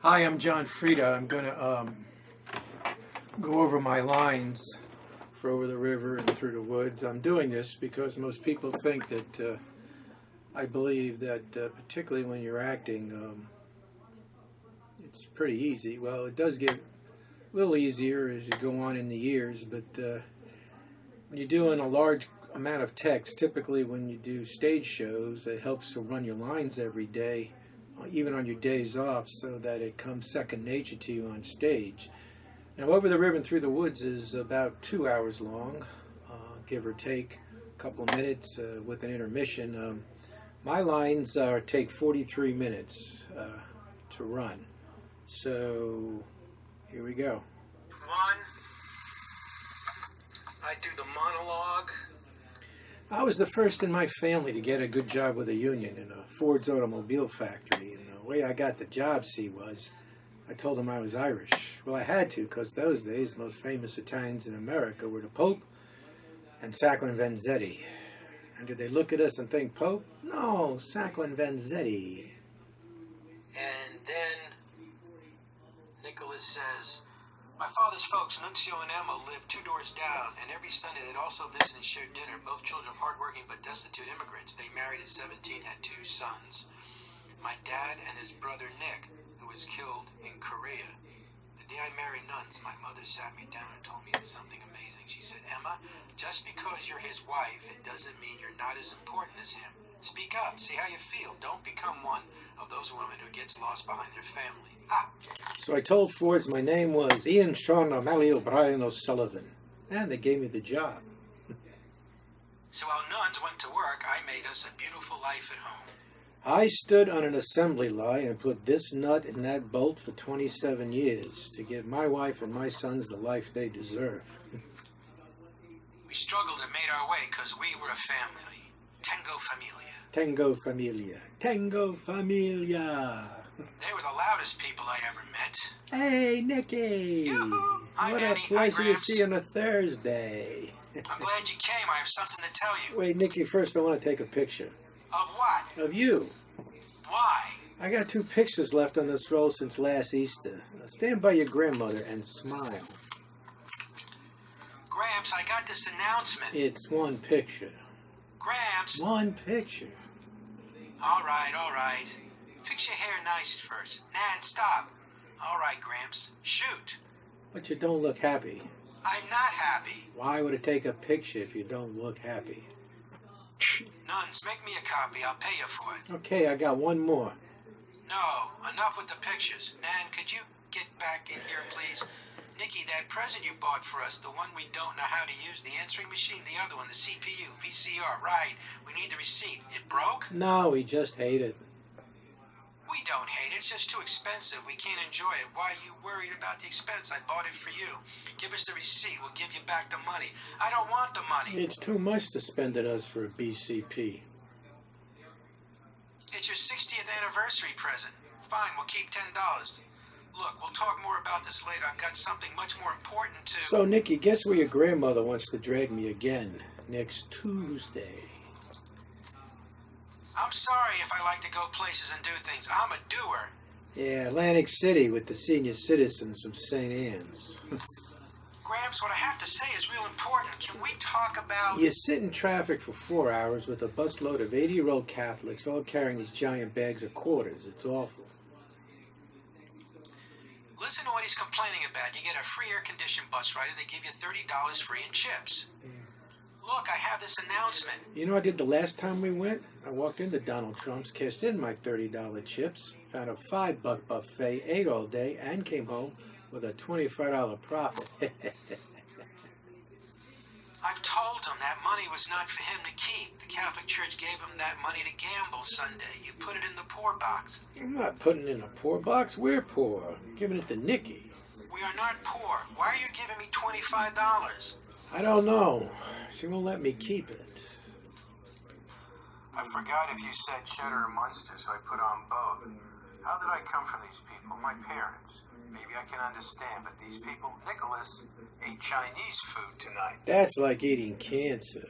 Hi, I'm John Frieda. I'm going to go over my lines for Over the River and Through the Woods. I'm doing this because most people think that I believe that particularly when you're acting, it's pretty easy. Well, it does get a little easier as you go on in the years, but when you're doing a large amount of text, typically when you do stage shows, it helps to run your lines every day, even on your days off, so that it comes second nature to you on stage. Now, Over the River and Through the Woods is about 2 hours long, give or take a couple of minutes with an intermission. My lines take 43 minutes to run. So here we go. One, I do the monologue. I was the first in my family to get a good job with a union in a Ford's automobile factory. And the way I got the job, was I told them I was Irish. Well, I had to, because those days, the most famous Italians in America were the Pope and Sacco and Vanzetti. And did they look at us and think Pope? No, Sacco and Vanzetti. And then Nicholas says, my father's folks, Nunzio and Emma, lived 2 doors down, and every Sunday they'd also visit and share dinner, both children of hardworking but destitute immigrants. They married at 17, had 2 sons. My dad and his brother Nick, who was killed in Korea. The day I married Nuns, my mother sat me down and told me something amazing. She said, Emma, just because you're his wife, it doesn't mean you're not as important as him. Speak up, see how you feel. Don't become one of those women who gets lost behind their family. So I told Fords my name was Ian Sean O'Malley O'Brien O'Sullivan, and they gave me the job. So while Nuns went to work, I made us a beautiful life at home. I stood on an assembly line and put this nut in that bolt for 27 years to give my wife and my sons the life they deserve. We struggled and made our way because we were a family. Tengo familia. Tengo familia. Tengo familia. They were the loudest people I ever met. Hey, Nicky. Yoo-hoo. Hi, what Annie. A pleasure to see you on a Thursday. I'm glad you came. I have something to tell you. Wait, Nicky, first I want to take a picture. Of what? Of you. Why? I got 2 pictures left on this roll since last Easter. Now stand by your grandmother and smile. Gramps, I got this announcement. It's 1 picture. Gramps. 1 picture. All right. Fix your hair nice first. Nan, stop. All right, Gramps. Shoot. But you don't look happy. I'm not happy. Why would it take a picture if you don't look happy? Nuns, make me a copy. I'll pay you for it. Okay, I got 1 more. No, enough with the pictures. Nan, could you get back in here, please? Nicky, that present you bought for us, the one we don't know how to use, the answering machine, the other one, the CPU, VCR, right. We need the receipt. It broke? No, we just hate it. We don't hate it. It's just too expensive. We can't enjoy it. Why are you worried about the expense? I bought it for you. Give us the receipt. We'll give you back the money. I don't want the money. It's too much to spend at us for a BCP. It's your 60th anniversary present. Fine, we'll keep $10. Look, we'll talk more about this later. I've got something much more important to... So, Nicky, guess where your grandmother wants to drag me again? Next Tuesday. I'm sorry if I like to go places and do things. I'm a doer. Yeah, Atlantic City with the senior citizens from St. Anne's. Gramps, what I have to say is real important. Can we talk about... You sit in traffic for 4 hours with a busload of 80-year-old Catholics all carrying these giant bags of quarters. It's awful. Listen to what he's complaining about. You get a free air-conditioned bus ride and they give you $30 free in chips. Look, I have this announcement. You know what I did the last time we went? I walked into Donald Trump's, cashed in my $30 chips, found a $5 buffet, ate all day, and came home with a $25 profit. I've told him that money was not for him to keep. The Catholic Church gave him that money to gamble Sunday. You put it in the poor box. I'm not putting it in a poor box. We're poor. I'm giving it to Nicky. We are not poor. Why are you giving me $25? I don't know. She won't let me keep it. I forgot if you said Cheddar or Munster, so I put on both. How did I come from these people? My parents. Maybe I can understand, but these people, Nicholas, ate Chinese food tonight. That's like eating cancer.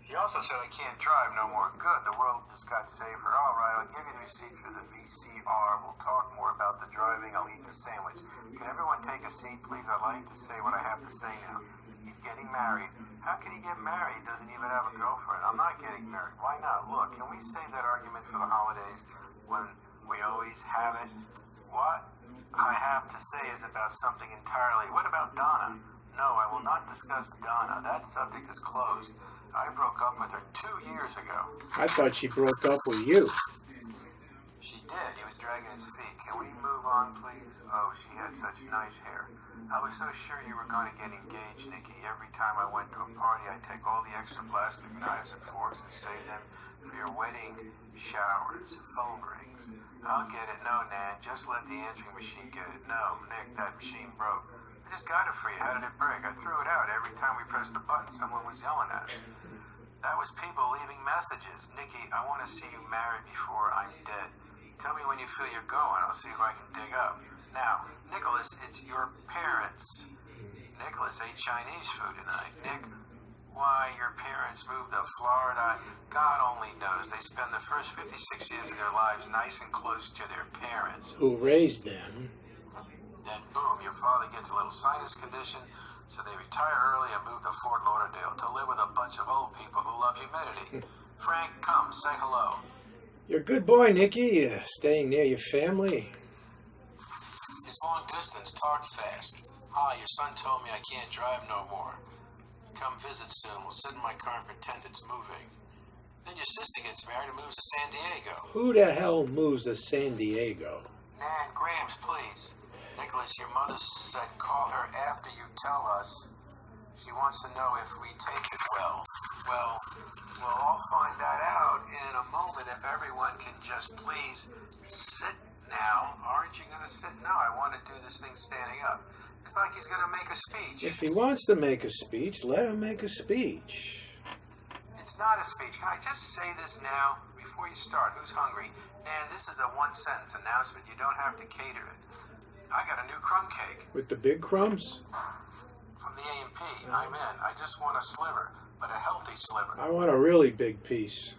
He also said I can't drive no more. Good, the world just got safer. All right, I'll give you the receipt for the VCR. We'll talk more about the driving. I'll eat the sandwich. Can everyone take a seat, please? I'd like to say what I have to say now. He's getting married. How can he get married? He doesn't even have a girlfriend. I'm not getting married. Why not? Look, can we save that argument for the holidays when we always have it? What I have to say is about something entirely. What about Donna? No, I will not discuss Donna. That subject is closed. I broke up with her 2 years ago. I thought she broke up with you. She did. He was dragging his feet. Can we move on, please? Oh, she had such nice hair. I was so sure you were going to get engaged, Nikki. Every time I went to a party, I'd take all the extra plastic knives and forks and save them for your wedding showers, phone rings. I'll get it. No, Nan, just let the answering machine get it. No, Nick, that machine broke. I just got it for you. How did it break? I threw it out. Every time we pressed the button, someone was yelling at us. That was people leaving messages. Nikki, I want to see you married before I'm dead. Tell me when you feel you're going. I'll see if I can dig up. Now, Nicholas, it's your parents. Nicholas ate Chinese food tonight. Nick, why your parents moved to Florida, God only knows. They spend the first 56 years of their lives nice and close to their parents. Who raised them. Then boom, your father gets a little sinus condition, so they retire early and move to Fort Lauderdale to live with a bunch of old people who love humidity. Frank, come, say hello. You're a good boy, Nicky. Staying near your family. It's long distance, talk fast. Hi, your son told me I can't drive no more. Come visit soon. We'll sit in my car and pretend it's moving. Then your sister gets married and moves to San Diego. Who the hell moves to San Diego? Nan, Grams, please. Nicholas, your mother said call her after you tell us. She wants to know if we take it well. Well, we'll all find that out in a moment if everyone can just please sit now. Aren't you going to sit? No, I want to do this thing standing up. It's like he's going to make a speech. If he wants to make a speech, let him make a speech. It's not a speech. Can I just say this now before you start? Who's hungry? Nan, this is a one-sentence announcement. You don't have to cater it. I got a new crumb cake. With the big crumbs? From the A&P. I'm in. I just want a sliver, but a healthy sliver. I want a really big piece.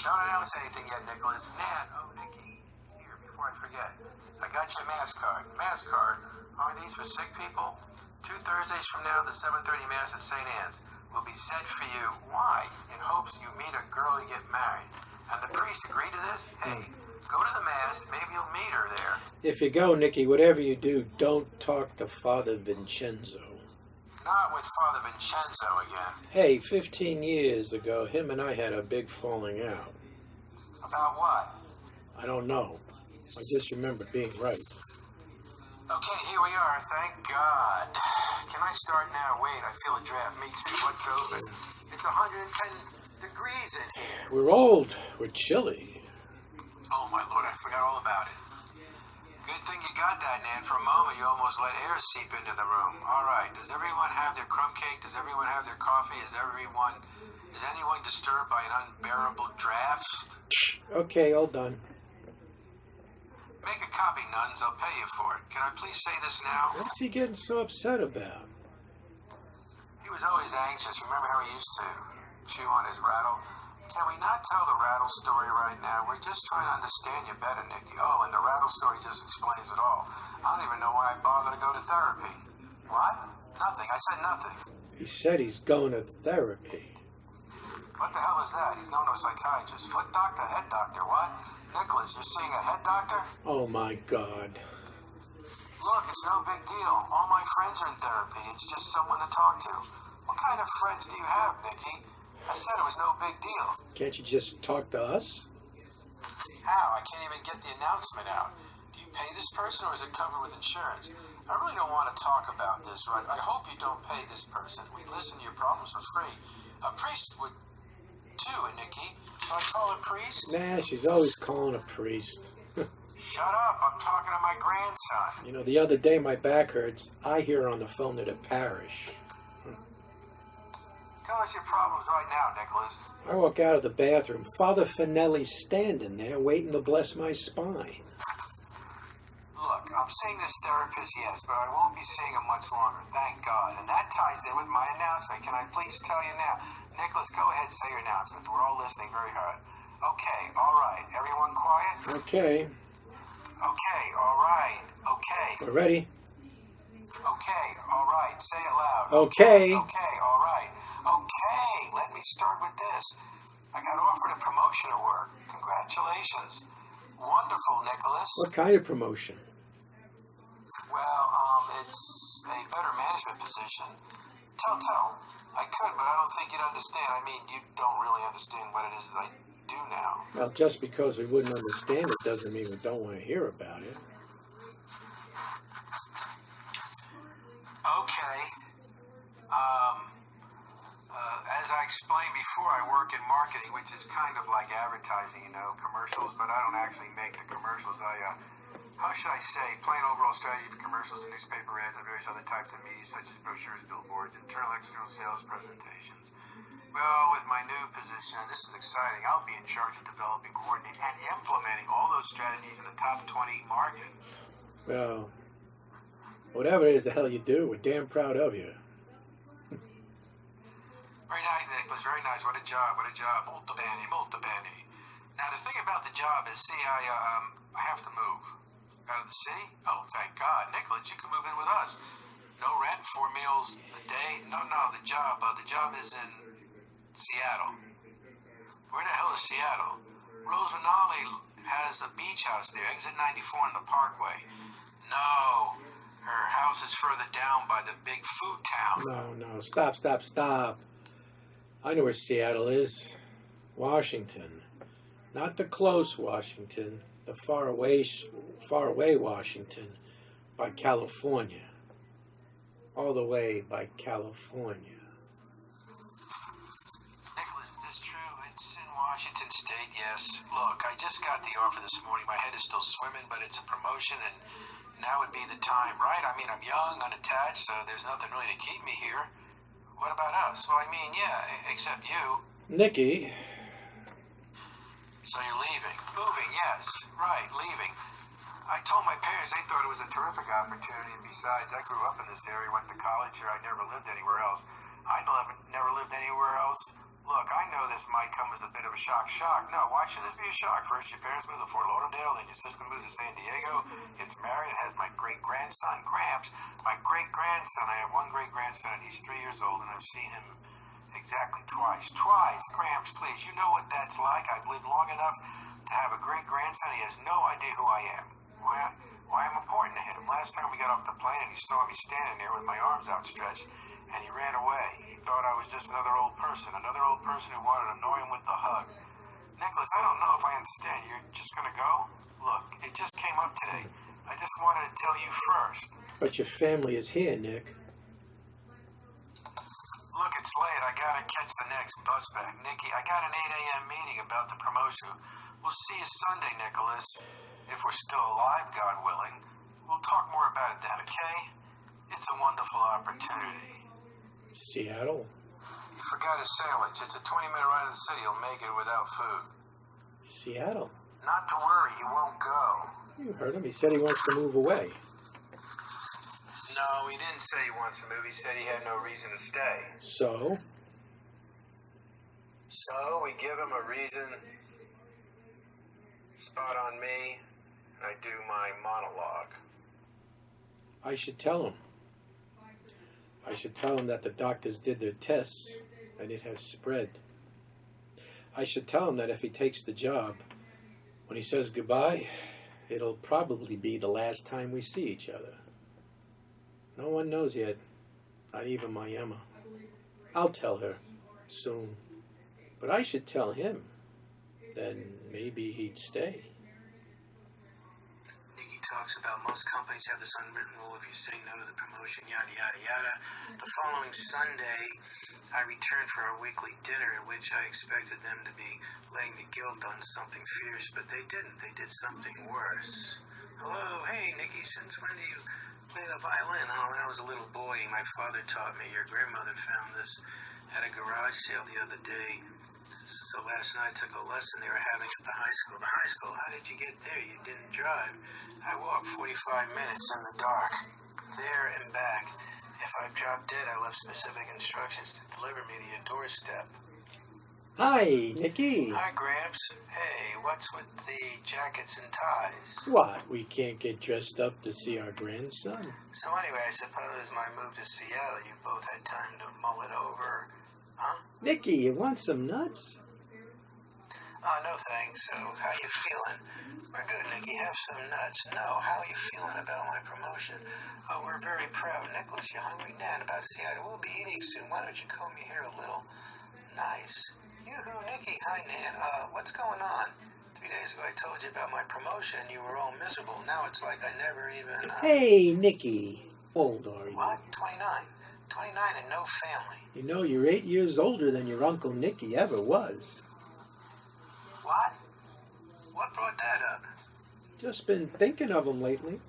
Don't announce anything yet, Nicholas. Nan, oh, Nikki, here, before I forget. I got your mass card. Mass card? Aren't these for sick people? 2 Thursdays from now, the 7:30 Mass at St. Anne's will be set for you. Why? In hopes you meet a girl and get married. And the priest agreed to this? Hey, go to the Mass. Maybe you'll meet her there. If you go, Nicky, whatever you do, don't talk to Father Vincenzo. Not with Father Vincenzo again. Hey, 15 years ago, him and I had a big falling out. About what? I don't know. I just remember being right. Okay, here we are. Thank God. Can I start now? Wait, I feel a draft. Me too. What's open? It's 110 degrees in here. We're old. We're chilly. Oh, my Lord, I forgot all about it. Good thing you got that, Nan. For a moment, you almost let air seep into the room. All right. Does everyone have their crumb cake? Does everyone have their coffee? Is anyone disturbed by an unbearable draft? Okay, all done. Make a copy, nuns. I'll pay you for it. Can I please say this now? What's he getting so upset about? He was always anxious. Remember how he used to chew on his rattle? Can we not tell the rattle story right now? We're just trying to understand you better, Nikki. Oh, and the rattle story just explains it all. I don't even know why I bother to go to therapy. What? Nothing. I said nothing. He said he's going to therapy. What the hell is that? He's going to a psychiatrist. Foot doctor? Head doctor? What? Nicholas, you're seeing a head doctor? Oh, my God. Look, it's no big deal. All my friends are in therapy. It's just someone to talk to. What kind of friends do you have, Nikki? I said it was no big deal. Can't you just talk to us? How? I can't even get the announcement out. Do you pay this person or is it covered with insurance? I really don't want to talk about this, right? I hope you don't pay this person. We listen to your problems for free. A priest would too, Nikki. Shall I call a priest? Nah, she's always calling a priest. Shut up. I'm talking to my grandson. You know, the other day my back hurts. I hear her on the phone to the parish. Tell us your problems right now, Nicholas. I walk out of the bathroom. Father Finelli's standing there waiting to bless my spine. Look, I'm seeing this therapist, yes, but I won't be seeing him much longer, thank God. And that ties in with my announcement. Can I please tell you now? Nicholas, go ahead and say your announcement. We're all listening very hard. Okay, all right. Everyone quiet? Okay. Okay, all right. Okay. We're ready. Okay, all right. Say it loud. Okay. Okay, all right. Okay, let me start with this. I got offered a promotion at work. Congratulations. Wonderful, Nicholas. What kind of promotion? Well, it's a better management position. Tell. I could, but I don't think you'd understand. I mean, you don't really understand what it is I do now. Well, just because we wouldn't understand it doesn't mean we don't want to hear about it. Okay. As I explained before, I work in marketing, which is kind of like advertising, commercials, but I don't actually make the commercials. How should I say, plan overall strategy for commercials and newspaper ads and various other types of media, such as brochures, billboards, internal, external sales presentations. Well, with my new position, and this is exciting, I'll be in charge of developing, coordinating, and implementing all those strategies in the top 20 market. Well, whatever it is the hell you do, we're damn proud of you. Very nice, Nicholas, very nice. What a job, Molto bene, molto bene. Now, the thing about the job is, see, I have to move. Out of the city? Oh, thank God. Nicholas, you can move in with us. No rent, 4 meals a day? No, the job is in Seattle. Where the hell is Seattle? Rose Rinaldi has a beach house there, exit 94 on the Parkway. No, her house is further down by the big food town. No, stop. I know where Seattle is. Washington. Not the close Washington, the far away Washington by California. All the way by California. Nicholas, is this true? It's in Washington State, yes. Look, I just got the offer this morning. My head is still swimming, but it's a promotion, and now would be the time, right? I mean, I'm young, unattached, so there's nothing really to keep me here. What about us? Well, I mean, yeah, except you. Nikki. So you're leaving. Moving, yes. Right, leaving. I told my parents they thought it was a terrific opportunity, and besides, I grew up in this area, went to college here, I never lived anywhere else. I never lived anywhere else. Look, I know this might come as a bit of a shock. No, why should this be a shock? First, your parents moved to Fort Lauderdale, then your sister moved to San Diego, gets married, and has my great-grandson, Gramps. My great-grandson, I have one great-grandson, and he's 3 years old, and I've seen him exactly twice. Gramps, please, you know what that's like. I've lived long enough to have a great-grandson. He has no idea who I am. Why I'm important to him. Last time we got off the plane and he saw me standing there with my arms outstretched, and he ran away. He thought I was just another old person who wanted to annoy him with the hug. Nicholas, I don't know if I understand. You're just going to go? Look, it just came up today. I just wanted to tell you first. But your family is here, Nick. Look, it's late. I got to catch the next bus back. Nicky, I got an 8 a.m. meeting about the promotion. We'll see you Sunday, Nicholas. If we're still alive, God willing. We'll talk more about it then, okay? It's a wonderful opportunity. Seattle? You forgot his sandwich. It's a 20-minute ride to the city. He'll make it without food. Seattle? Not to worry. He won't go. You heard him. He said he wants to move away. No, he didn't say he wants to move. He said he had no reason to stay. So? So, we give him a reason. Spot on me. And I do my monologue. I should tell him. I should tell him that the doctors did their tests and it has spread. I should tell him that if he takes the job, when he says goodbye, it'll probably be the last time we see each other. No one knows yet, not even my Emma. I'll tell her soon, but I should tell him. Then maybe he'd stay. Nikki talks about most companies have this unwritten rule: if you say no to the promotion, yada, yada, yada. The following Sunday, I returned for our weekly dinner, at which I expected them to be laying the guilt on something fierce, but they didn't. They did something worse. Hello, hey, Nikki, since when do you play the violin? Oh, when I was a little boy, my father taught me. Your grandmother found this at a garage sale the other day. So last night I took a lesson they were having at the high school. The high school, how did you get there? You didn't drive. I walked 45 minutes in the dark, there and back. If I dropped dead, I left specific instructions to deliver me to your doorstep. Hi, Nicky. Hi, Gramps. Hey, what's with the jackets and ties? What? We can't get dressed up to see our grandson? So anyway, I suppose my move to Seattle, you both had time to mull it over, huh? Nicky, you want some nuts? Oh, no thanks. So, how you feeling? We're good, Nicky. Have some nuts. No, how are you feeling about my promotion? Oh, we're very proud. Nicholas, you hungry? Nan, about Seattle. We'll be eating soon. Why don't you comb your hair a little? Nice. Yoo-hoo, Nicky. Hi, Nan. What's going on? 3 days ago I told you about my promotion. You were all miserable. Now it's like I never even, Hey, Nicky. How old are you? What? 29. 29 and no family. You know, you're 8 years older than your Uncle Nicky ever was. What? What brought that up? Just been thinking of him lately.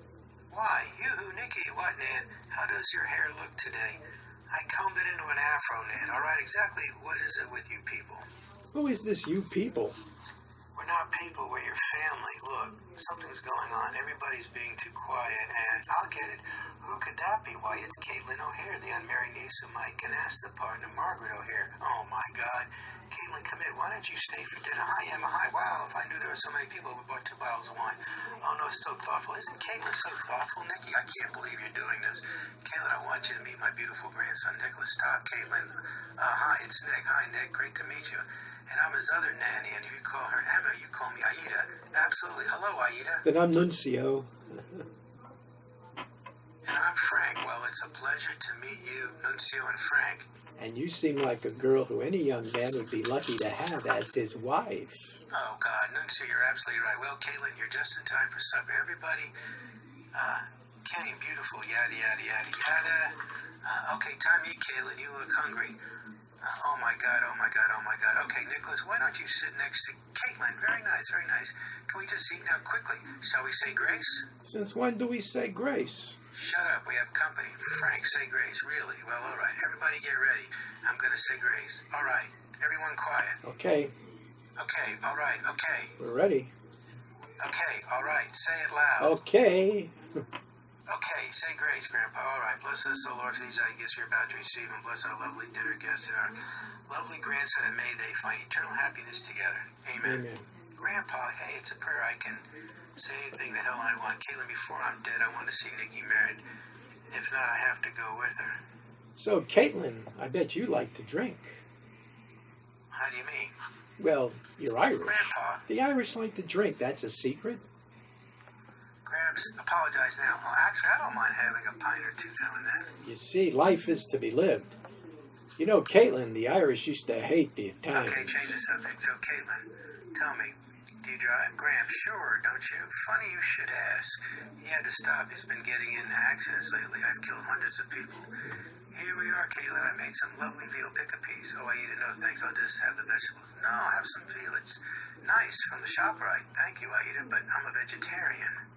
Why? Yoo-hoo, Nicky. What, Nan? How does your hair look today? I combed it into an afro, Nan. All right, exactly what is it with you people? Who is this you people? We're not people, we're your family. Look, something's going on. Everybody's being too quiet, and I'll get it. Who could that be? Why, it's Caitlin O'Hare, the unmarried niece of Mike and Asta partner, Margaret O'Hare. Oh, my God. Caitlin, come in. Why don't you stay for dinner? Hi, Emma. Hi. Wow, if I knew there were so many people, we bought 2 bottles of wine. Oh, no, it's so thoughtful. Isn't Caitlin so thoughtful, Nicky? I can't believe you're doing this. Caitlin, I want you to meet my beautiful grandson, Nicholas. Stop, Caitlin. Hi, it's Nick. Hi, Nick. Great to meet you. And I'm his other nanny, and if you call her Emma, you call me Aida. Absolutely. Hello, Aida. Then I'm Nuncio. And I'm Frank. Well, it's a pleasure to meet you, Nuncio and Frank. And you seem like a girl who any young man would be lucky to have as his wife. Oh, God, Nuncio, you're absolutely right. Well, Caitlin, you're just in time for supper. Everybody came. Beautiful. Yada, yada, yada, yada. Okay, time to eat, Caitlin. You look hungry. Oh, my God, oh, my God, oh, my God. Okay, Nicholas, why don't you sit next to Caitlin? Very nice, very nice. Can we just eat now quickly? Shall we say grace? Since when do we say grace? Shut up, we have company. Frank, say grace. Really? Well, all right. Everybody get ready. I'm going to say grace. All right. Everyone quiet. Okay. Okay, all right, okay. We're ready. Okay, all right. Say it loud. Okay. Okay, say grace, Grandpa. All right. Bless us, O Lord, for these gifts we're about to receive, and bless our lovely dinner guests and our lovely grandson, and may they find eternal happiness together. Amen. Amen. Grandpa, hey, it's a prayer. I can say anything the hell I want. Caitlin, before I'm dead, I want to see Nicky married. If not, I have to go with her. So, Caitlin, I bet you like to drink. How do you mean? Well, you're Irish. Grandpa. The Irish like to drink. That's a secret. Gramps, apologize now. Well, actually, I don't mind having a pint or two now and then. You see, life is to be lived. You know, Caitlin, the Irish used to hate the Italians. Okay, change the subject. So, Caitlin, tell me, do you drive? Gramps, sure, don't you? Funny you should ask. He had to stop. He's been getting in accidents lately. I've killed hundreds of people. Here we are, Caitlin. I made some lovely veal pick-a-peas. Oh, Aida, no thanks. I'll just have the vegetables. No, I'll have some veal. It's nice from the shop, right? Thank you, Aida, but I'm a vegetarian.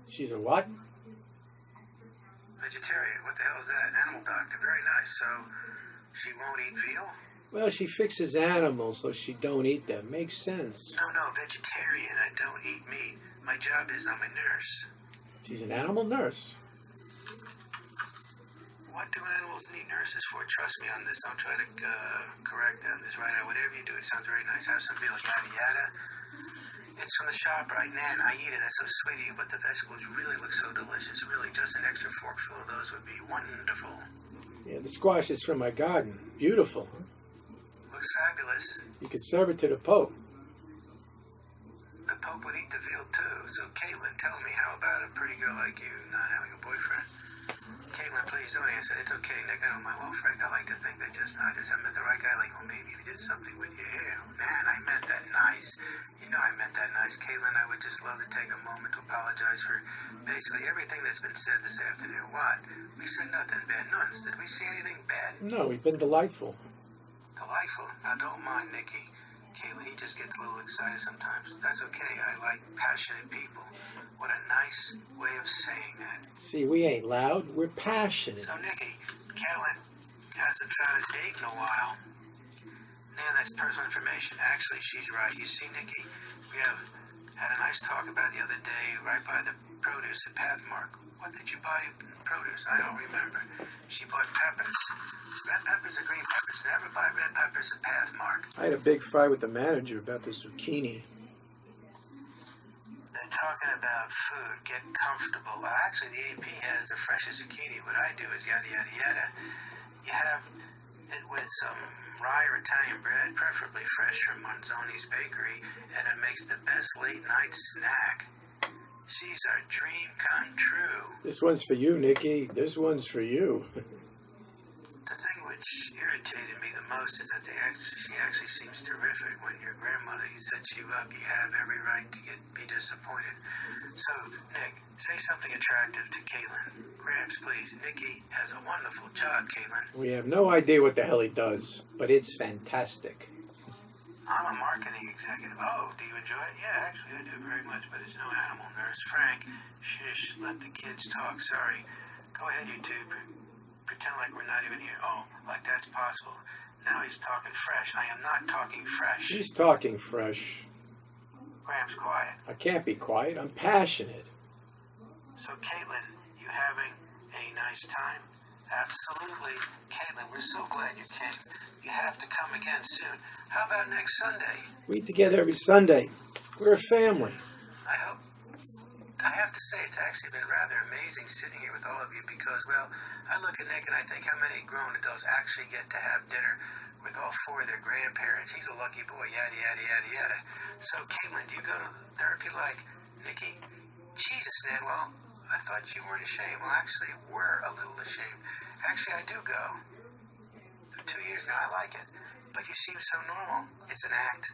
She's a what? Vegetarian? What the hell is that? Animal doctor. Very nice. So, she won't eat veal? Well, she fixes animals so she don't eat them. Makes sense. No, vegetarian. I don't eat meat. My job is I'm a nurse. She's an animal nurse. What do animals need nurses for? Trust me on this. Don't try to correct on this right now. Whatever you do, it sounds very nice. Have some veal, yada, yada. It's from the shop right now, and I eat it. That's so sweet of you, but the vegetables really look so delicious. Really, just an extra forkful of those would be wonderful. Yeah, the squash is from my garden. Beautiful. Huh? Looks fabulous. You could serve it to the Pope. The Pope would eat the veal, too. So, Caitlin, tell me, how about a pretty girl like you not having a boyfriend? Caitlin, please don't answer. It's okay, Nick. I don't mind. Well, Frank, I like to think that I just haven't met the right guy. Like, well, maybe if you did something with your hair. Man, I meant that nice. You know I meant that nice. Caitlin, I would just love to take a moment to apologize for basically everything that's been said this afternoon. What? We said nothing bad. Nuns, did we say anything bad? No, we've been delightful. Delightful? Now, don't mind Nicky. Caitlin, he just gets a little excited sometimes. That's okay. I like passionate people. What a nice way of saying that. See, we ain't loud. We're passionate. So, Nicky, Caitlin hasn't found a date in a while. Man, that's personal information. Actually, she's right. You see, Nikki, we have had a nice talk about the other day right by the produce at Pathmark. What did you buy in produce? I don't remember. She bought peppers. Red peppers or green peppers? Never buy red peppers at Pathmark. I had a big fight with the manager about the zucchini. They're talking about food. Get comfortable. Well, actually, the AP has the freshest zucchini. What I do is yada, yada, yada. You have it with some rye or Italian bread, preferably fresh from Manzoni's bakery, and it makes the best late-night snack. She's our dream come true. This one's for you, Nikki. This one's for you. The thing which irritated me the most is that she actually seems terrific. When your grandmother sets you up, you have every right to be disappointed. So, Nick, say something attractive to Caitlin. Gramps, please. Nikki has a wonderful job, Caitlin. We have no idea what the hell he does, but it's fantastic. I'm a marketing executive. Oh, do you enjoy it? Yeah, actually I do very much, but it's no animal nurse. Frank, shush, let the kids talk. Sorry. Go ahead, you two. Pretend like we're not even here. Oh, like that's possible. Now he's talking fresh. I am not talking fresh. He's talking fresh. Gramps, quiet. I can't be quiet. I'm passionate. So, Caitlin, you having a nice time? Absolutely. Caitlin, we're so glad you came. You have to come again soon. How about next Sunday? We eat together every Sunday. We're a family. I have to say, it's actually been rather amazing sitting here with all of you because, well, I look at Nick and I think how many grown adults actually get to have dinner with all four of their grandparents. He's a lucky boy, yada, yada, yada, yada. So, Caitlin, do you go to therapy like Nikki? Jesus, Ned, well, I thought you weren't ashamed. Well, actually, we're a little ashamed. Actually, I do go. For 2 years now, I like it. But you seem so normal. It's an act.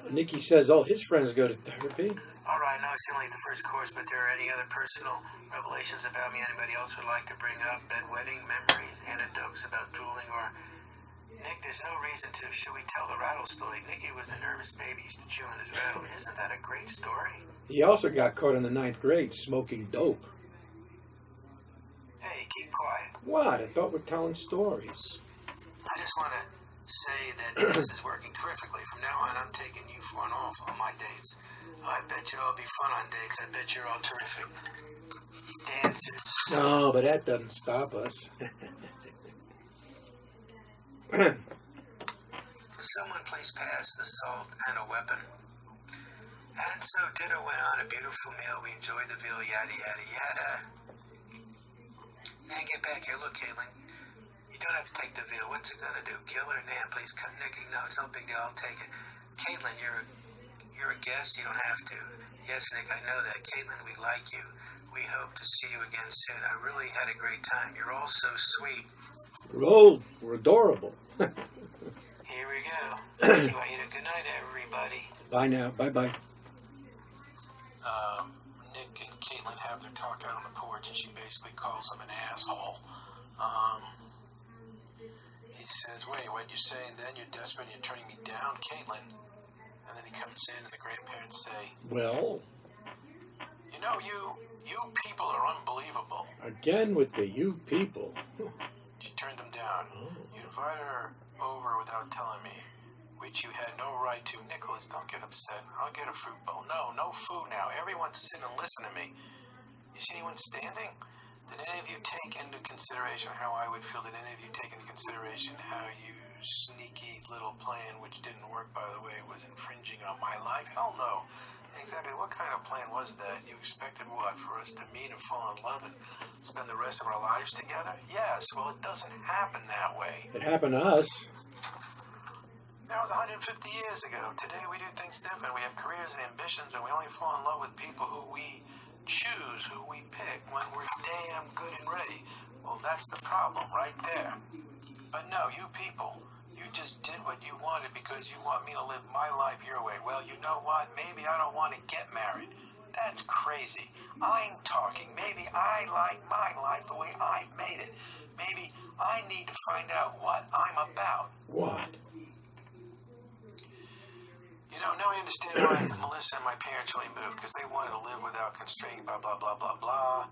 Nikki says all his friends go to therapy. All right, I know it's only the first course, but there are any other personal revelations about me anybody else would like to bring up? Bedwetting, memories, anecdotes about drooling, or... Nick, there's no reason to. Should we tell the rattle story? Nicky was a nervous baby, used to chew on his rattle. Isn't that a great story? He also got caught in the 9th grade smoking dope. Hey, keep quiet. What? I thought we're telling stories. I just want to say that this is working terrifically. From now on, I'm taking you for an off on my dates. I bet you'll all be fun on dates. I bet you're all terrific dancers. No, but that doesn't stop us. Could someone please pass the salt and a weapon? And so dinner went on, a beautiful meal. We enjoyed the veal, yada, yada, yada. Now get back here. Look, Caitlin. You don't have to take the veal. What's it going to do? Kill her? Nan, please cut Nicky. No, it's no big deal. I'll take it. Caitlin, you're a guest. You don't have to. Yes, Nick, I know that. Caitlin, we like you. We hope to see you again soon. I really had a great time. You're all so sweet. We're old. We're adorable. Here we go. Thank you, Aida. Good night, everybody. Bye now. Bye-bye. Nick and Caitlin have their talk out on the porch, and she basically calls him an asshole. He says, wait, what'd you say? And then you're desperate and you're turning me down, Caitlin. And then he comes in and the grandparents say, Well, you know, you people are unbelievable. again with the you people. She turned them down. You invited her over without telling me, which you had no right to. Nicholas, don't get upset. I'll get a fruit bowl. No food now. Everyone sit and listen to me. You see anyone standing? Did any of you take into consideration how I would feel? Did any of you take into consideration how you sneaky little plan, which didn't work, by the way, was infringing on my life? Hell no. Exactly what kind of plan was that? You expected what? For us to meet and fall in love and spend the rest of our lives together? Yes, well, it doesn't happen that way. It happened to us. That was 150 years ago. Today we do things different. We have careers and ambitions, and we only fall in love with people who we choose, who we pick when we're damn good and ready. Well, that's the problem right there. But no, you people, you just did what you wanted because you want me to live my life your way. Well, you know what? Maybe I don't want to get married. That's crazy. I'm talking. Maybe I like my life the way I made it. Maybe I need to find out what I'm about. What? You know, now I understand why Melissa and my parents really moved, because they wanted to live without constraint, blah, blah, blah, blah, blah.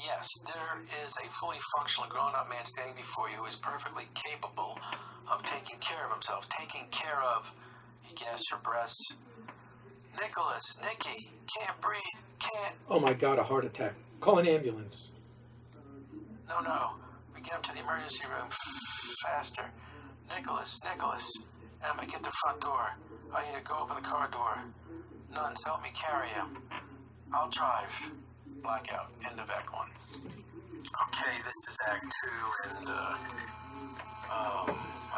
Yes, there is a fully functional grown-up man standing before you who is perfectly capable of taking care of himself. Taking care of, he gasps for breath. Nicholas, Nicky, can't breathe, can't. Oh my God, a heart attack. Call an ambulance. No. We get him to the emergency room faster. Nicholas, Emma, get the front door. Aida, go open the car door. Nuns, help me carry him. I'll drive. Blackout. End of Act 1. Okay, this is Act 2, and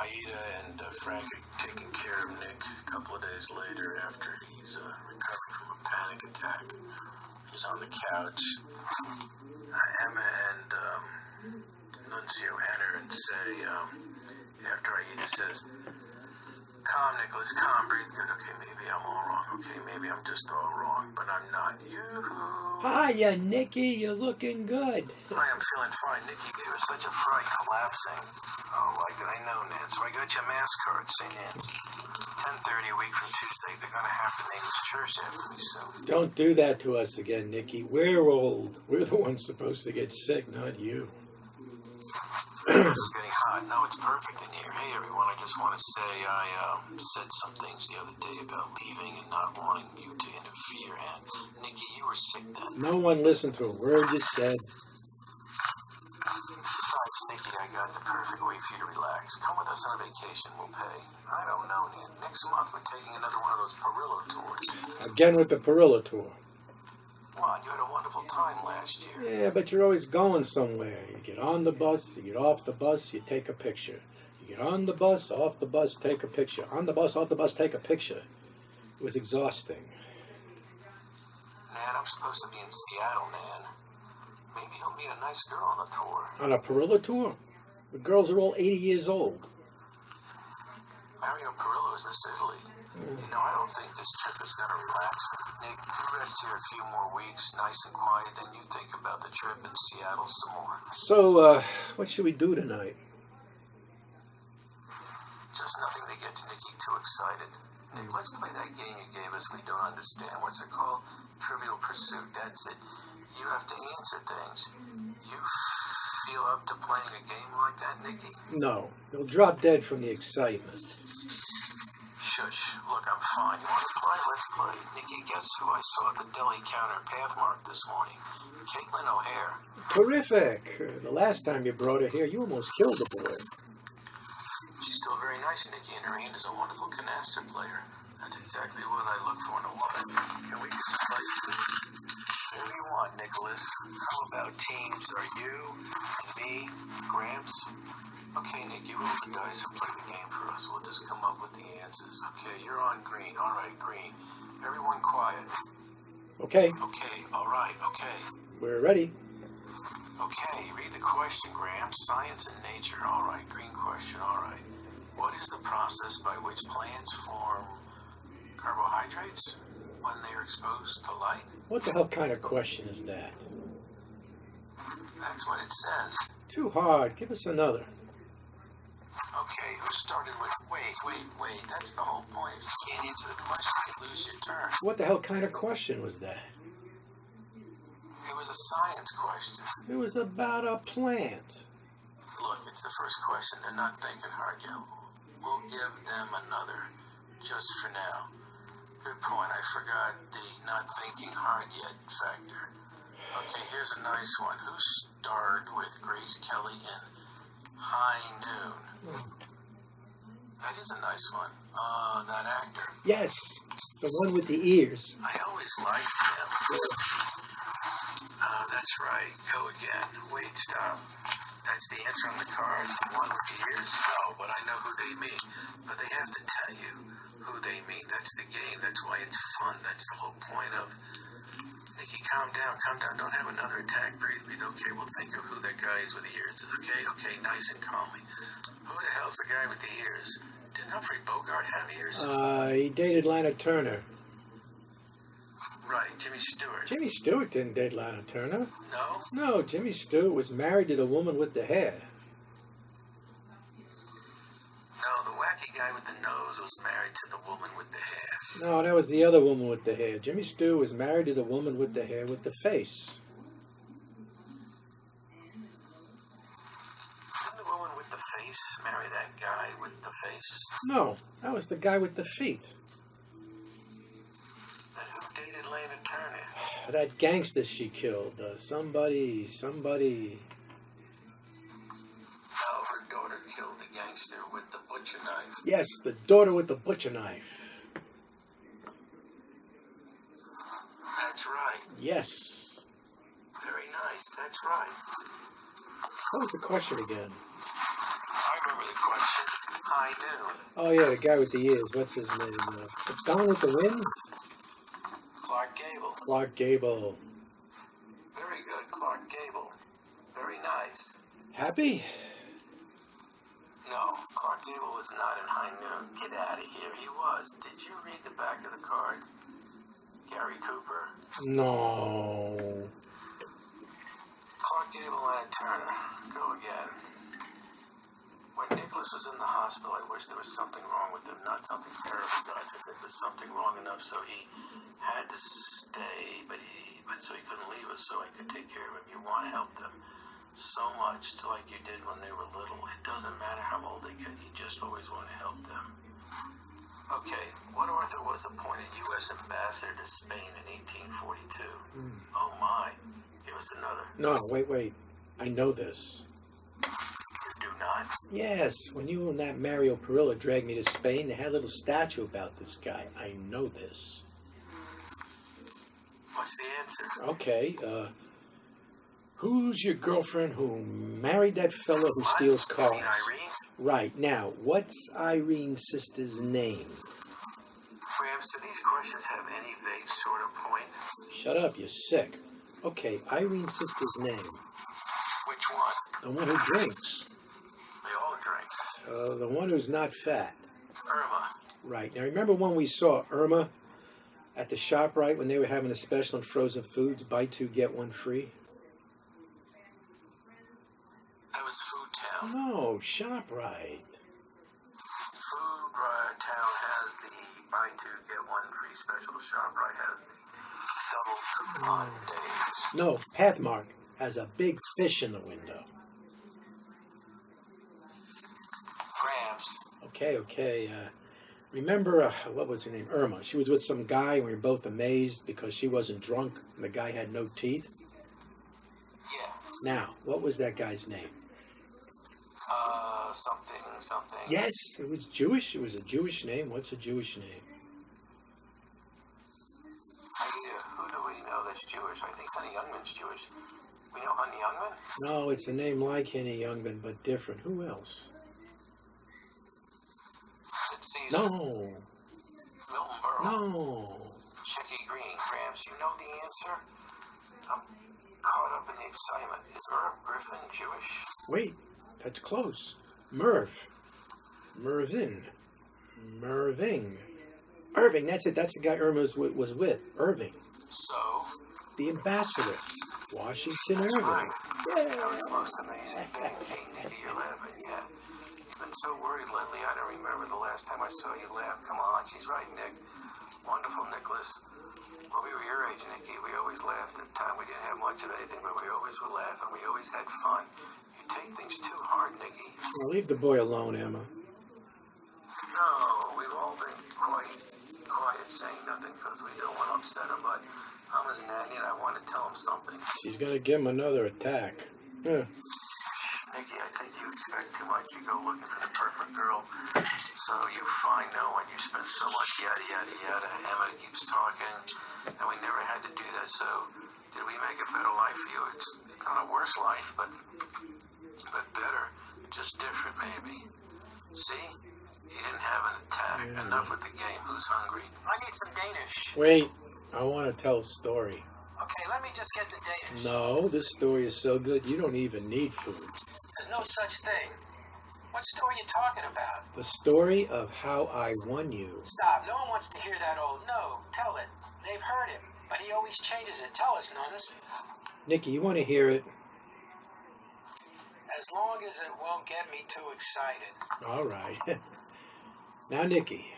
Aida and Frank are taking care of Nick a couple of days later after he's recovered from a panic attack. He's on the couch. Emma and Nuncio enter and say, after Aida says, calm, Nicholas, calm, breathe good. Okay, maybe I'm all wrong. Okay, maybe I'm just all wrong, but I'm not. Yoo-hoo. Hiya, Nicky, you're looking good. I am feeling fine. Nicky gave us such a fright collapsing. Oh, like that I know, Nan. So I got you a mass card, St. Nan's. 10:30 a week from Tuesday. They're going to have to name this church after me soon. Don't do that to us again, Nicky. We're old. We're the ones supposed to get sick, not you. It's getting hot. No, it's perfect in here. Hey, everyone. I just want to say I said some things the other day about leaving and not wanting you to interfere. And, Nicky, you were sick then. No one listened to a word you said. Besides, Nicky, I got the perfect way for you to relax. Come with us on a vacation. We'll pay. I don't know, Nick. Next month, we're taking another one of those Perillo tours. Again with the Perillo tour. What? You had a wonderful time last year. Yeah, but you're always going somewhere. You get on the bus, you get off the bus, you take a picture. You get on the bus, off the bus, take a picture. On the bus, off the bus, take a picture. It was exhausting. Nan, I'm supposed to be in Seattle, Nan. Maybe you'll meet a nice girl on the tour. On a Perillo tour? The girls are all 80 years old. Mario Perillo is Miss Italy. You know, I don't think this trip is going to relax me. Nick, you rest here a few more weeks, nice and quiet, then you think about the trip in Seattle some more. So, what should we do tonight? Just nothing that gets Nicky too excited. Nick, let's play that game you gave us we don't understand. What's it called? Trivial Pursuit. That's it. You have to answer things. You feel up to playing a game like that, Nicky? No, you'll drop dead from the excitement. Shush. Look, I'm fine. You want to play? Let's play. Nicky, guess who I saw at the deli counter Pathmark this morning? Caitlin O'Hare. Terrific. The last time you brought her here, you almost killed the boy. She's still very nice, Nicky, and her aunt is a wonderful canaster player. That's exactly what I look for in a woman. Can we get some play? Who do you want, Nicholas? How about teams? Are you and me, Gramps? Okay, Nick, you roll the dice and play the game for us. We'll just come up with the answers. Okay, you're on green. All right, green. Everyone quiet. Okay, Okay, all right, okay. we're ready. Okay, read the question, Gramps. Science and nature. All right, green question. All right. What is the process by which plants form carbohydrates when they are exposed to light? What the hell kind of question is that? That's what it says. Too hard. Give us another. Okay, who started with... Wait. That's the whole point. If you can't answer the question, you lose your turn. What the hell kind of question was that? It was a science question. It was about a plant. Look, it's the first question. They're not thinking hard yet. We'll give them another, just for now. Good point. I forgot the not thinking hard yet factor. Okay, here's a nice one. Who starred with Grace Kelly in High Noon? That is a nice one. That actor. Yes, the one with the ears. I always liked him. That's right. Go again. Wait, stop. That's the answer on the card. The one with the ears? No, but I know who they mean. But they have to tell you who they mean. That's the game. That's why it's fun. That's the whole point of... Nicky, calm down. Don't have another attack. Breathe. Okay, we'll think of who that guy is with the ears. Okay, nice and calmly. Who the hell's the guy with the ears? Didn't Humphrey Bogart have ears? He dated Lana Turner. Right, Jimmy Stewart. Jimmy Stewart didn't date Lana Turner. No? No, Jimmy Stewart was married to the woman with the hair. No, the wacky guy with the nose was married to the woman with the hair. No, that was the other woman with the hair. Jimmy Stewart was married to the woman with the hair with the face. face? Marry that guy with the face? No, that was the guy with the feet. Then who dated Lana Turner? That gangster she killed. Somebody. Oh, her daughter killed the gangster with the butcher knife. Yes, the daughter with the butcher knife. That's right. Yes. Very nice. That's right. What was the question again? I remember the question. High noon. Oh yeah, the guy with the ears. What's his name? Gone with the Wind? Clark Gable. Clark Gable. Very good, Clark Gable. Very nice. Happy? No, Clark Gable was not in High Noon. Get out of here. He was. Did you read the back of the card? Gary Cooper. No. Clark Gable and Turner. Go again. When Nicholas was in the hospital, I wish there was something wrong with him. Not something terrible, God forbid, but something wrong enough so he had to stay, but so he couldn't leave us so I could take care of him. You want to help them so much, like you did when they were little. It doesn't matter how old they get. You just always want to help them. Okay, what author was appointed U.S. ambassador to Spain in 1842? Oh my. Give us another. No, wait. I know this. You do not. Yes, when you and that Mario Perillo dragged me to Spain, they had a little statue about this guy. I know this. What's the answer? Okay, who's your girlfriend who married that fella who steals cars? You mean Irene? Right, now, what's Irene's sister's name? Grams, do these questions have any vague sort of point? Shut up, you're sick. Okay, Irene's sister's name. Which one? The one who drinks. They all drink. The one who's not fat. Irma. Right, now remember when we saw Irma at the ShopRite when they were having a special in frozen foods, buy two, get one free? That was Food Town. No, ShopRite. Food Town has the buy two, get one free special. ShopRite has the double coupon days. No, Pathmark has a big fish in the window. Gramps. Okay. Remember, what was her name? Irma. She was with some guy, and we were both amazed because she wasn't drunk, and the guy had no teeth. Yeah. Now, what was that guy's name? Something. Yes, it was Jewish. It was a Jewish name. What's a Jewish name? Aida, who do we know that's Jewish? I think Honey Youngman's Jewish. We know Honey Youngman? No, it's a name like Henny Youngman, but different. Who else? Is it Caesar? No. Milton Berle? No. Shecky Green. Gramps, you know the answer? I'm caught up in the excitement. Is Merv Griffin Jewish? Wait, that's close. Merving. Irving, that's it. That's the guy Irma was with. Irving. So? The ambassador. Washington That's Irving. right. Yeah. That was the most amazing thing. Hey, Nikki, you're laughing. Yeah. You've been so worried lately. I don't remember the last time I saw you laugh. Come on. She's right, Nick. Wonderful, Nicholas. When we were your age, Nikki, we always laughed. At the time, we didn't have much of anything, but we always would laugh, and we always had fun. You take things too hard, Nikki. Well, leave the boy alone, Emma. No, we've all been quite quiet, saying nothing because we don't want to upset him, but I'm his nanny and I want to tell him something. She's going to give him another attack. Yeah. Nikki, I think you expect too much. You go looking for the perfect girl, so you find no one. You spend so much yada, yada, yada. Emma keeps talking, and we never had to do that, so did we make a better life for you? It's not a worse life, but better. Just different, maybe. See? You didn't have an attack. Yeah. Enough with the game. Who's hungry? I need some Danish. Wait, I want to tell a story. Okay, let me just get the Danish. No, this story is so good you don't even need food. There's no such thing. What story are you talking about? The story of how I won you. Stop. No one wants to hear that old no. Tell it. They've heard him, but he always changes it. Tell us, nuns. Nikki, you want to hear it? As long as it won't get me too excited. All right. Now, Nikki,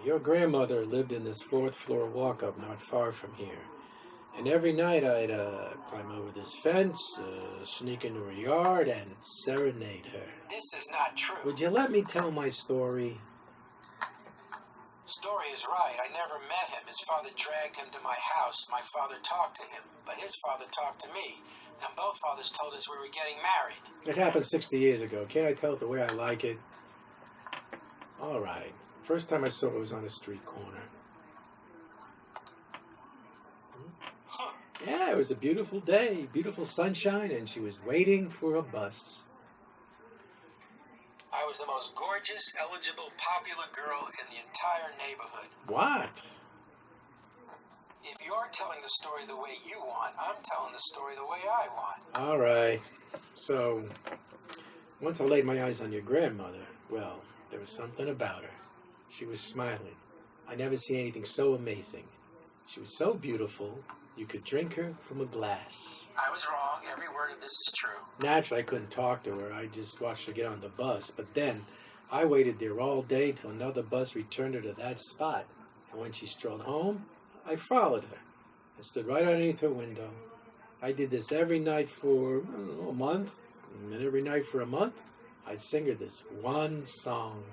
your grandmother lived in this 4th floor walk-up not far from here. And every night I'd climb over this fence, sneak into her yard, and serenade her. This is not true. Would you let me tell my story? Story is right. I never met him. His father dragged him to my house. My father talked to him, but his father talked to me. Then both fathers told us we were getting married. It happened 60 years ago. Can't I tell it the way I like it? All right. First time I saw it was on a street corner. Yeah, it was a beautiful day, beautiful sunshine, and she was waiting for a bus. I was the most gorgeous, eligible, popular girl in the entire neighborhood. What? If you're telling the story the way you want, I'm telling the story the way I want. All right. So, once I laid my eyes on your grandmother, well, there was something about her. She was smiling. I never seen anything so amazing. She was so beautiful, you could drink her from a glass. I was wrong. Every word of this is true. Naturally, I couldn't talk to her. I just watched her get on the bus. But then, I waited there all day till another bus returned her to that spot. And when she strolled home, I followed her. I stood right underneath her window. I did this every night for a month. And then every night for a month, I'd sing her this one song.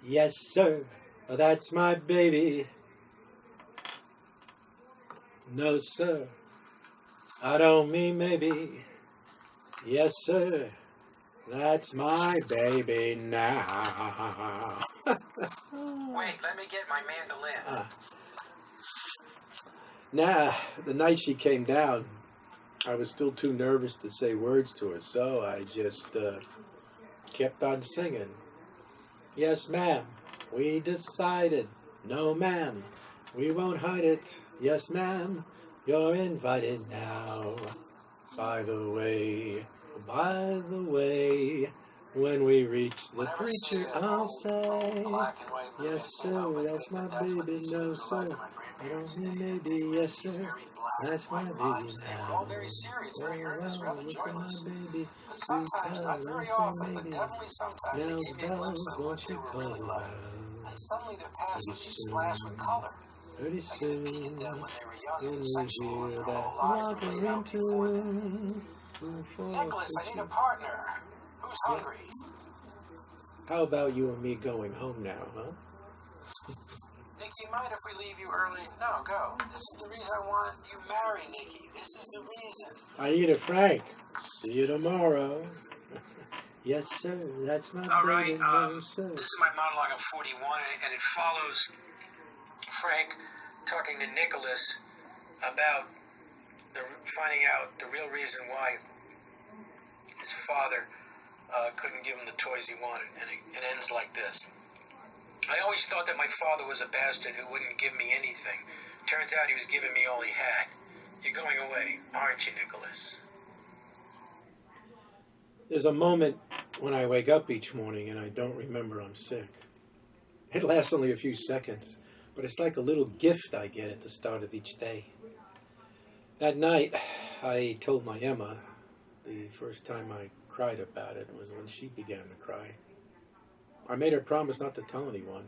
Yes, sir, that's my baby. No, sir, I don't mean maybe. Yes, sir, that's my baby now. Wait, let me get my mandolin. Nah, the night she came down, I was still too nervous to say words to her, so I just kept on singing. Yes, ma'am, we decided. No, ma'am, we won't hide it. Yes, ma'am, you're invited now. By the way, when we reach the preacher, I'll say, yes, sir, that's my baby. No, sir, I don't mean maybe. Yes, sir, that's my baby now. They were all very serious, very earnest, rather joyless. But sometimes, not very often, but definitely sometimes, they gave me a glimpse of what they were really like. And suddenly their paths would be splashed with color. Pretty I could soon, have peeked at them when they were young when and we sensual, and hear their that whole lives were laid out walking before them. into Nicholas, I need a partner. Who's hungry? How about you and me going home now, huh? Nicky, mind if we leave you early? No, go. This is the reason I want you married, Nicky. This is the reason. I need a Frank. See you tomorrow. Yes, sir. That's my All right, baby. No, sir. this is my monologue of 41, and it follows Frank talking to Nicholas about finding out the real reason why his father couldn't give him the toys he wanted, and it ends like this. I always thought that my father was a bastard who wouldn't give me anything. Turns out he was giving me all he had. You're going away, aren't you, Nicholas? There's a moment when I wake up each morning and I don't remember I'm sick. It lasts only a few seconds, but it's like a little gift I get at the start of each day. That night, I told my Emma the first time I cried about it was when she began to cry. I made her promise not to tell anyone.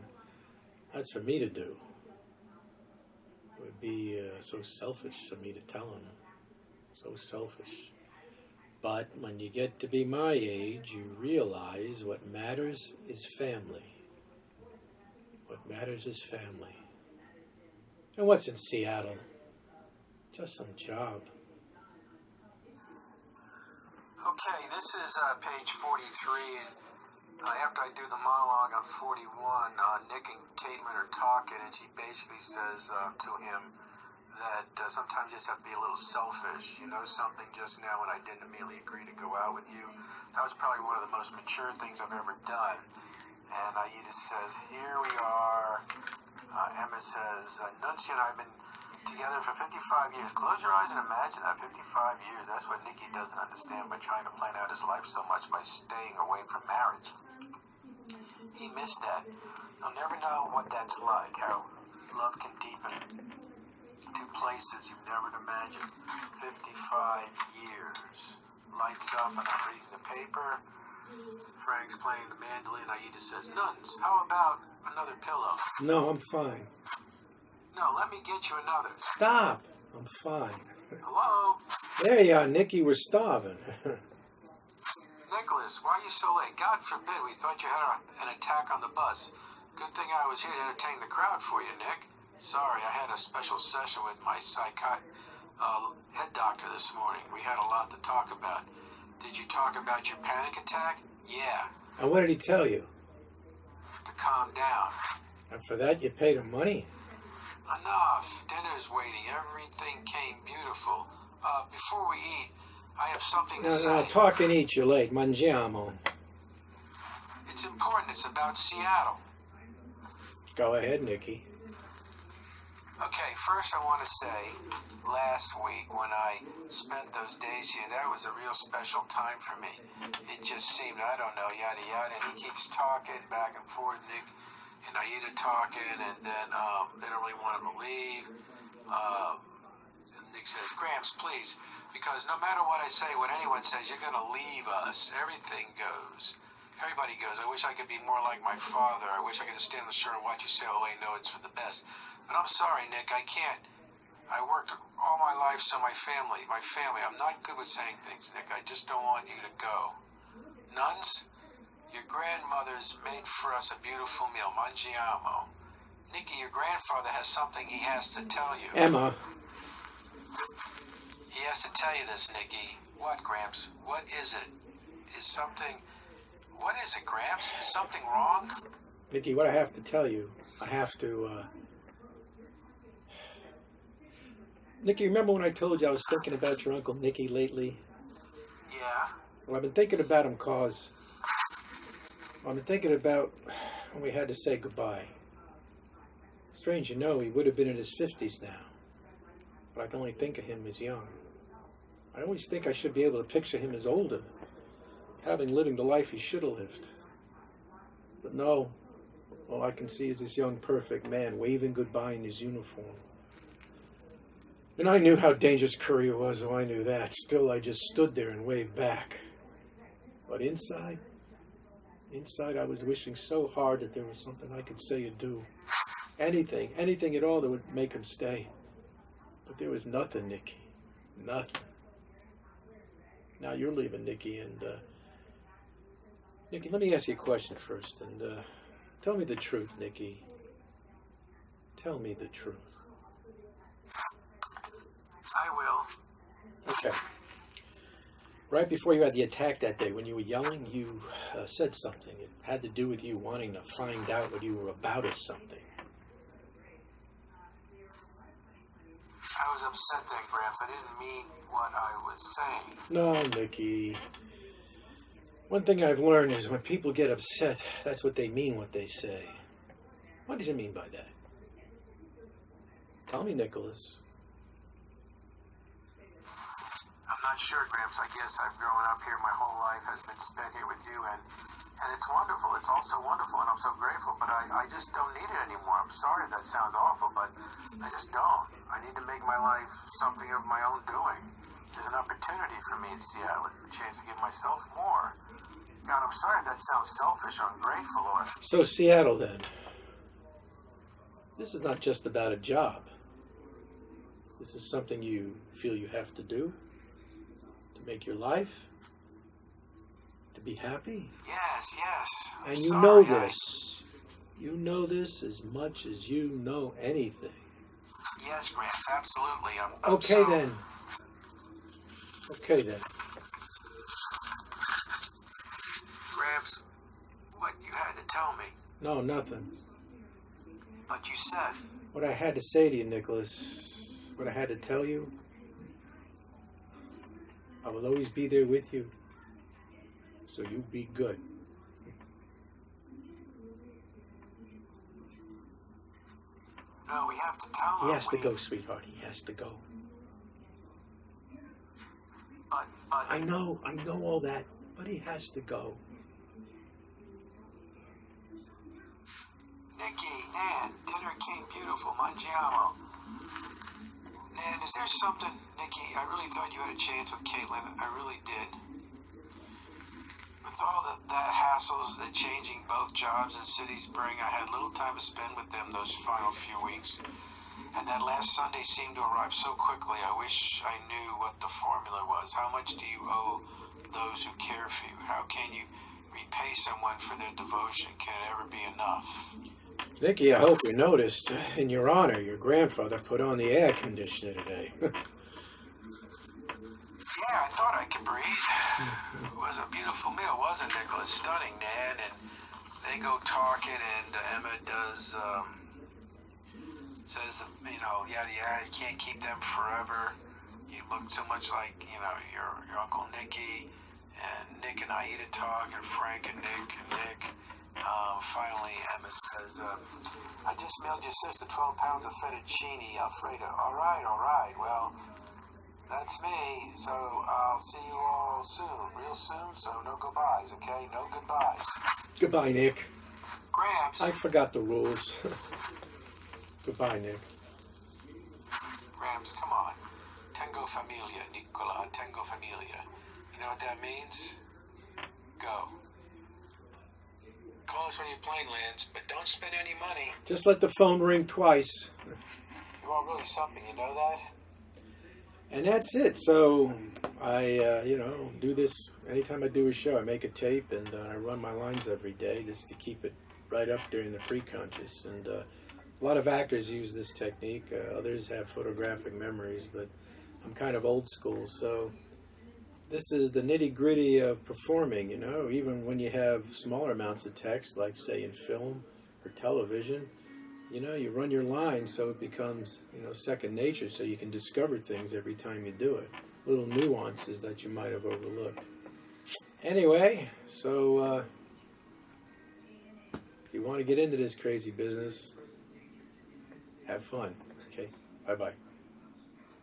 That's for me to do. It would be so selfish of me to tell him. So selfish. But when you get to be my age, you realize what matters is family. What matters is family. And what's in Seattle? Just some job. Okay, this is page 43, and after I do the monologue on 41, Nick and Caitlin are talking, and she basically says to him that sometimes you just have to be a little selfish. You know something just now when I didn't immediately agree to go out with you? That was probably one of the most mature things I've ever done. And Aida says, here we are. Emma says, Nunci and I have been together for 55 years. Close your eyes and imagine that, 55 years. That's what Nicky doesn't understand by trying to plan out his life so much by staying away from marriage. He missed that. You'll never know what that's like, how love can deepen to places you've never imagined. 55 years. Lights up and I'm reading the paper. Frank's playing the mandolin. Aida says, Nuns, how about another pillow? No, I'm fine. No, let me get you another. Stop! I'm fine. Hello? There you are, Nicky. We're starving. Nicholas, why are you so late? God forbid, we thought you had an attack on the bus. Good thing I was here to entertain the crowd for you, Nick. Sorry, I had a special session with my head doctor this morning. We had a lot to talk about. Did you talk about your panic attack? Yeah. And what did he tell you? To calm down. And for that, you paid him money? Enough. Dinner's waiting. Everything came beautiful. Before we eat, I have something to say. No, talk and eat. You're late. Mangiamo. It's important. It's about Seattle. Go ahead, Nicky. Okay, first I want to say, last week when I spent those days here, that was a real special time for me. It just seemed, I don't know, yada yada, and he keeps talking back and forth, Nick and Aida talking, and then they don't really want him to leave. And Nick says, Gramps, please, because no matter what I say, what anyone says, you're going to leave us. Everything goes. Everybody goes. I wish I could be more like my father. I wish I could just stand on the shore and watch you sail away and know it's for the best. But I'm sorry, Nick, I can't. I worked all my life, so my family, I'm not good with saying things, Nick. I just don't want you to go. Nuns, your grandmother's made for us a beautiful meal, mangiamo. Nicky, your grandfather has something he has to tell you. Emma. He has to tell you this, Nicky. What, Gramps? What is it? What is it, Gramps? Is something wrong? Nicky, what I have to tell you, I have to, Nicky, remember when I told you I was thinking about your Uncle Nicky lately? Yeah. Well, I've been thinking about him I've been thinking about when we had to say goodbye. Strange, you know, he would have been in his 50s now. But I can only think of him as young. I always think I should be able to picture him as older, living the life he should have lived. But no, all I can see is this young, perfect man waving goodbye in his uniform. And I knew how dangerous Courier was, so I knew that. Still, I just stood there and waved back. But inside I was wishing so hard that there was something I could say or do. Anything at all that would make him stay. But there was nothing, Nicky. Nothing. Now you're leaving, Nicky, and, Nicky, let me ask you a question first, and, tell me the truth, Nicky. Tell me the truth. I will. Okay. Right before you had the attack that day, when you were yelling, you said something. It had to do with you wanting to find out what you were about or something. I was upset then, Gramps. I didn't mean what I was saying. No, Nicky. One thing I've learned is when people get upset, that's what they mean what they say. What does it mean by that? Tell me, Nicholas. I'm not sure, Gramps. I guess I've grown up here. My whole life has been spent here with you, and it's wonderful. It's also wonderful, and I'm so grateful, but I just don't need it anymore. I'm sorry if that sounds awful, but I just don't. I need to make my life something of my own doing. There's an opportunity for me in Seattle, a chance to give myself more. God, I'm sorry if that sounds selfish or ungrateful or... So Seattle, then. This is not just about a job. This is something you feel you have to do to make your life, to be happy. Yes. And you know this. You know this as much as you know anything. Yes, Gramps, absolutely. Okay then. Gramps, what you had to tell me. No, nothing. But you said... What I had to say to you, Nicholas, what I had to tell you, I will always be there with you, so you be good. No, we have to tell him. He has to go, sweetheart. He has to go. But... I know all that, but he has to go. Nicky, Nan, dinner came beautiful, mangiamo. Nan, is there something... Nicky, I really thought you had a chance with Caitlin. I really did. With all that hassles that changing both jobs and cities bring, I had little time to spend with them those final few weeks. And that last Sunday seemed to arrive so quickly. I wish I knew what the formula was. How much do you owe those who care for you? How can you repay someone for their devotion? Can it ever be enough? Nicky, I hope you noticed, in your honor, your grandfather put on the air conditioner today. Yeah, I thought I could breathe. It was a beautiful meal, wasn't it, Nicholas? Stunning, Nan. And they go talking, and Emma says, yada yada, you can't keep them forever. You look so much like, your Uncle Nicky. And Nick and Aida talk, and Frank and Nick. Finally, Emma says, I just mailed your sister 12 pounds of fettuccine Alfredo. All right. Well, that's me. So I'll see you all soon, real soon. So no goodbyes, okay? No goodbyes. Goodbye, Nick. Gramps. I forgot the rules. Goodbye, Nick. Gramps, come on. Tengo familia, Nicola. Tengo familia. You know what that means? Go. Call us when your plane lands, but don't spend any money. Just let the phone ring twice. You are really something, you know that? And that's it. So I, do this anytime I do a show. I make a tape and I run my lines every day just to keep it right up during the pre-conscious. And a lot of actors use this technique. Others have photographic memories, but I'm kind of old school. So this is the nitty-gritty of performing, even when you have smaller amounts of text, like, say, in film or television. You run your lines so it becomes, second nature, so you can discover things every time you do it. Little nuances that you might have overlooked. Anyway, so if you want to get into this crazy business, have fun. Okay, bye-bye.